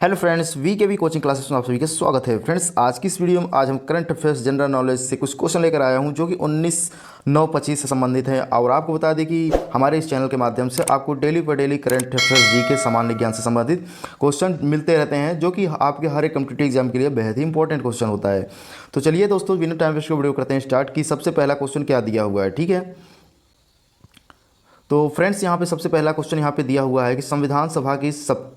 Hello friends, we के we coaching classes में आप सभी का स्वागत है। फ्रेंड्स, आज की इस वीडियो में आज हम करंट अफेयर्स जनरल नॉलेज से कुछ क्वेश्चन लेकर आया हूं जो कि 19/9/25 से संबंधित है। और आपको बता दें कि हमारे इस चैनल के माध्यम से आपको डेली पर डेली करंट अफेयर्स जी के सामान्य ज्ञान से संबंधित क्वेश्चन मिलते रहते हैं, जो कि आपके हर एक कॉम्पिटिटिव एग्जाम के लिए बेहद ही इंपॉर्टेंट क्वेश्चन होता है। तो चलिए दोस्तों, बिना टाइम वेस्ट को वीडियो करते हैं स्टार्ट की। सबसे पहला क्वेश्चन क्या दिया हुआ है, ठीक है। तो फ्रेंड्स, यहाँ पे सबसे पहला क्वेश्चन यहाँ पे दिया हुआ है कि संविधान सभा की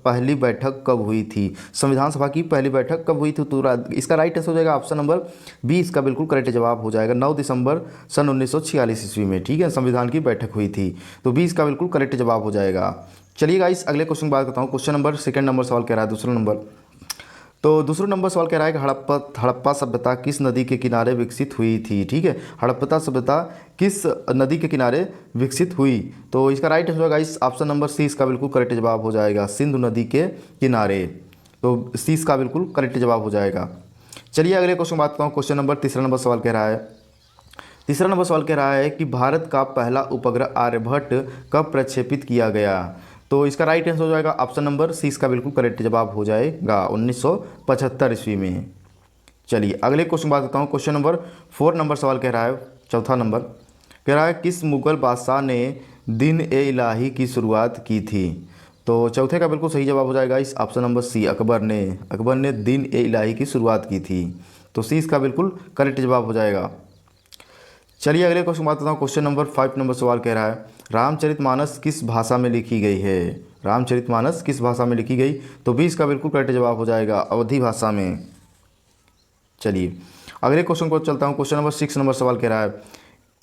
पहली बैठक कब हुई थी। संविधान सभा की पहली बैठक कब हुई थी? तो इसका राइट आंसर हो जाएगा ऑप्शन नंबर बी। इसका बिल्कुल करेक्ट जवाब हो जाएगा 9 दिसंबर सन 1946 ईस्वी में, ठीक है। संविधान की बैठक हुई थी, तो बी इसका बिल्कुल करेक्ट जवाब हो जाएगा। चलिए गाइस, अगले क्वेश्चन की बात करता हूँ। क्वेश्चन नंबर सेकंड नंबर सवाल कह रहा है, दूसरा नंबर। तो दूसरा नंबर सवाल कह रहा है कि हड़प्पा सभ्यता किस नदी के किनारे विकसित हुई थी, ठीक है। हड़प्पा सभ्यता किस नदी के किनारे विकसित हुई? तो इसका राइट आंसर होगा इस ऑप्शन नंबर सी। इसका बिल्कुल करेक्ट जवाब हो जाएगा सिंधु नदी के किनारे। तो सी इसका बिल्कुल करेक्ट जवाब हो जाएगा। चलिए अगले क्वेश्चन बात करता हूँ। क्वेश्चन नंबर तीसरा नंबर सवाल कह रहा है, तीसरा नंबर सवाल कह रहा है कि भारत का पहला उपग्रह आर्यभट्ट कब प्रक्षेपित किया गया? तो इसका राइट आंसर हो जाएगा ऑप्शन नंबर सी। इसका बिल्कुल करेक्ट जवाब हो जाएगा 1975 ईस्वी में। चलिए अगले क्वेश्चन बात करता हूँ। क्वेश्चन नंबर 4 नंबर सवाल कह रहा है, चौथा नंबर कह रहा है किस मुगल बादशाह ने दिन ए इलाही की शुरुआत की थी? तो चौथे का बिल्कुल सही जवाब हो जाएगा इस ऑप्शन नंबर सी। अकबर ने दिन ए इलाही की शुरुआत की थी। तो सी इसका बिल्कुल करेक्ट जवाब हो जाएगा। चलिए अगले क्वेश्चन बात करता हूँ। क्वेश्चन नंबर 5 नंबर सवाल कह रहा है रामचरितमानस किस भाषा में लिखी गई है? रामचरितमानस किस भाषा में लिखी गई? तो भी इसका बिल्कुल करेक्ट जवाब हो जाएगा अवधी भाषा में। चलिए अगले क्वेश्चन को चलता हूँ। क्वेश्चन नंबर 6 नंबर सवाल कह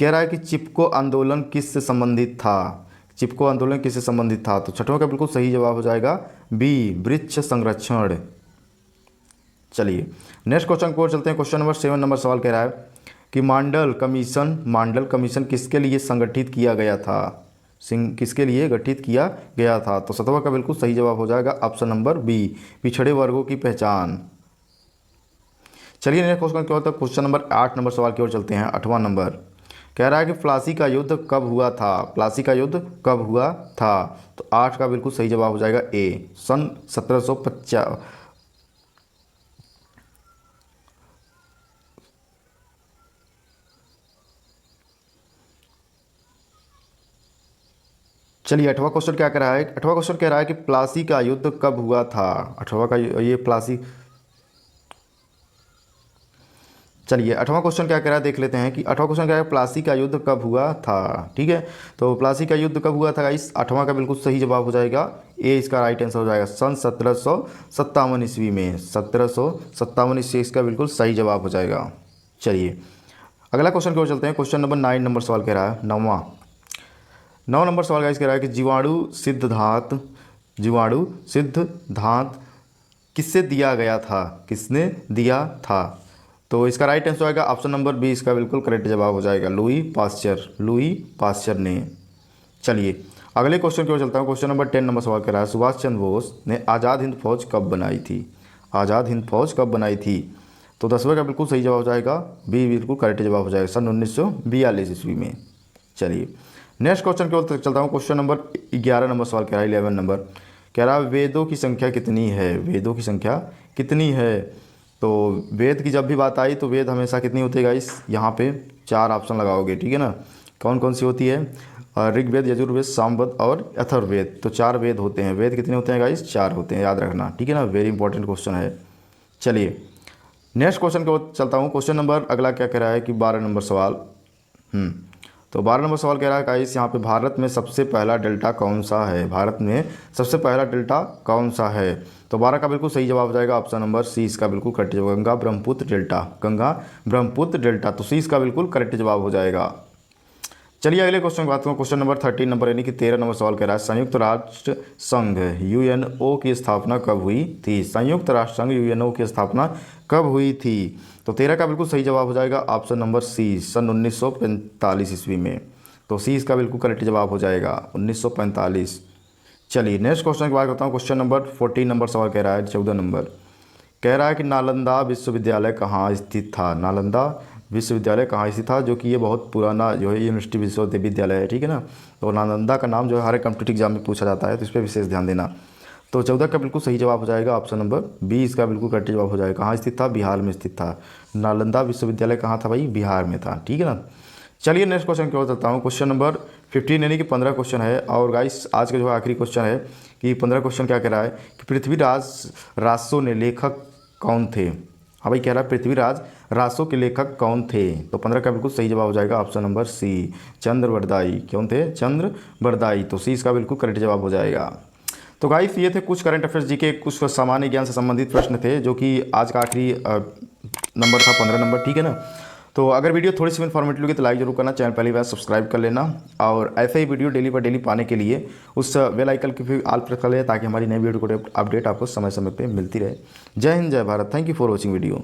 रहा है कि चिपको आंदोलन किससे संबंधित था? चिपको आंदोलन किससे संबंधित था? तो छठवां का बिल्कुल सही जवाब हो जाएगा बी, वृक्ष संरक्षण। चलिए नेक्स्ट क्वेश्चन को चलते हैं। क्वेश्चन नंबर 7 नंबर सवाल कह रहा है कि मांडल कमीशन किसके लिए संगठित किया गया था? किसके लिए गठित किया गया था? तो सतवा का बिल्कुल सही जवाब हो जाएगा ऑप्शन नंबर बी, पिछड़े वर्गों की पहचान। चलिए नेक्स्ट क्वेश्चन क्या होता है। क्वेश्चन नंबर 8 नंबर सवाल की ओर चलते हैं। 8वां नंबर कह रहा है कि प्लासी का युद्ध कब हुआ था? प्लासी का युद्ध कब हुआ था? तो 8 का बिल्कुल सही जवाब हो जाएगा ए, सन 1750। चलिए 8वां क्वेश्चन क्या कह रहा है। 8वां क्वेश्चन कह रहा है कि प्लासी का युद्ध कब हुआ था? 8वां का ये प्लासी। चलिए 8वां क्वेश्चन क्या कह रहा है देख लेते हैं कि 8वां क्वेश्चन क्या है, प्लासी का युद्ध कब हुआ था, ठीक है। तो प्लासी का युद्ध कब हुआ था इस 8वां का बिल्कुल सही जवाब हो जाएगा ए। इसका राइट आंसर हो जाएगा सन 1757 ईस्वी में। 1757 ईस्वी इसका बिल्कुल सही जवाब हो जाएगा। चलिए अगला क्वेश्चन की ओर चलते हैं। क्वेश्चन नंबर 9 नंबर सवाल कह रहा है, 9 नंबर सवाल गाइस कह रहा है कि जीवाणु सिद्धांत किससे दिया गया था? किसने दिया था? तो इसका राइट आंसर आएगा ऑप्शन नंबर बी। इसका बिल्कुल करेक्ट जवाब हो जाएगा लुई पास्चर ने। चलिए अगले क्वेश्चन की ओर चलता हूँ। क्वेश्चन नंबर 10 नंबर सवाल कर रहा है सुभाष चंद्र बोस ने आज़ाद हिंद फौज कब बनाई थी? आज़ाद हिंद फौज कब बनाई थी? तो 10वें का बिल्कुल सही जवाब हो जाएगा बी, बिल्कुल करेक्ट जवाब हो जाएगा सन 1942 ईस्वी में। चलिए नेक्स्ट क्वेश्चन की ओर चलता हूँ। क्वेश्चन नंबर 11 नंबर सवाल कह रहा है, 11 नंबर कह रहा है वेदों की संख्या कितनी है? वेदों की संख्या कितनी है? तो वेद की जब भी बात आई तो वेद हमेशा कितनी होती है गाइस? यहाँ पे 4 ऑप्शन लगाओगे, ठीक है ना। कौन कौन सी होती है? ऋग्वेद, यजुर्वेद, सामवेद और अथर्ववेद। तो 4 वेद होते हैं। वेद कितने होते हैं गाइस? 4 होते हैं, याद रखना, ठीक है ना। वेरी इंपॉर्टेंट क्वेश्चन है। चलिए नेक्स्ट क्वेश्चन की ओर चलता हूँ। क्वेश्चन नंबर अगला क्या कह रहा है कि 12 नंबर सवाल। तो 12 नंबर सवाल कह रहा है गाइस यहाँ पे भारत में सबसे पहला डेल्टा कौन सा है? भारत में सबसे पहला डेल्टा कौन सा है? तो 12 का बिल्कुल सही जवाब हो जाएगा ऑप्शन नंबर सी। इसका बिल्कुल करेक्ट जवाब गंगा ब्रह्मपुत्र डेल्टा। तो सी इसका बिल्कुल करेक्ट जवाब हो जाएगा। चलिए अगले क्वेश्चन की बात करूँ। क्वेश्चन नंबर 13 नंबर यानी कि 13 नंबर सवाल कह रहा है संयुक्त राष्ट्र संघ यूएनओ की स्थापना कब हुई थी? संयुक्त राष्ट्र संघ यूएनओ की स्थापना कब हुई थी? तो 13 का बिल्कुल सही जवाब हो जाएगा ऑप्शन नंबर सी, सन 1945 ईस्वी में। तो सी इसका बिल्कुल करेक्ट जवाब हो जाएगा 1945। चलिए नेक्स्ट क्वेश्चन की बात करता हूँ। क्वेश्चन नंबर 14 नंबर सवाल कह रहा है, 14 नंबर कह रहा है कि नालंदा विश्वविद्यालय कहाँ स्थित था? नालंदा विश्वविद्यालय कहाँ स्थित था, जो कि ये बहुत पुराना जो है यूनिवर्सिटी विश्वविद्यालय है, ठीक है ना। तो नालंदा का नाम जो है हर एक कॉम्पिटिटिव एग्जाम में पूछा जाता है, तो इस पर विशेष ध्यान देना। तो 14 का बिल्कुल सही जवाब हो जाएगा ऑप्शन नंबर बी, इसका बिल्कुल करेक्ट जवाब हो जाएगा। कहाँ स्थित था? बिहार में स्थित था। नालंदा विश्वविद्यालय कहाँ था भाई? बिहार में था। ठीक है ना। चलिए नेक्स्ट क्वेश्चन की ओर चलता हूँ। क्वेश्चन नंबर 15 यानी कि 15 क्वेश्चन है। और गाइस आज का जो आखिरी क्वेश्चन है कि 15 क्वेश्चन क्या कह रहा है कि पृथ्वीराज रासो ने लेखक कौन थे? हाँ भाई, कह रहा है पृथ्वीराज रासो के लेखक कौन थे? तो 15 का बिल्कुल सही जवाब हो जाएगा ऑप्शन नंबर सी, चंद्रवरदाई। कौन थे? चंद्रवरदाई। तो सी इसका बिल्कुल करेक्ट जवाब हो जाएगा। तो गाइस ये थे कुछ करंट अफेयर्स जी के कुछ सामान्य ज्ञान से संबंधित प्रश्न थे, जो कि आज का आखिरी नंबर था 15 नंबर। ठीक है ना। तो अगर वीडियो थोड़ी सी इन्फॉर्मेटिव लगी तो लाइक जरूर करना, चैनल पहली बार सब्सक्राइब कर लेना, और ऐसे ही वीडियो डेली बाय डेली पाने के लिए उस बेल आइकन की भी ऑल प्रेस कर लें, ताकि हमारी नई वीडियो को अपडेट आपको समय समय पे मिलती रहे। जय हिंद, जय Bharat. Thank you for watching video.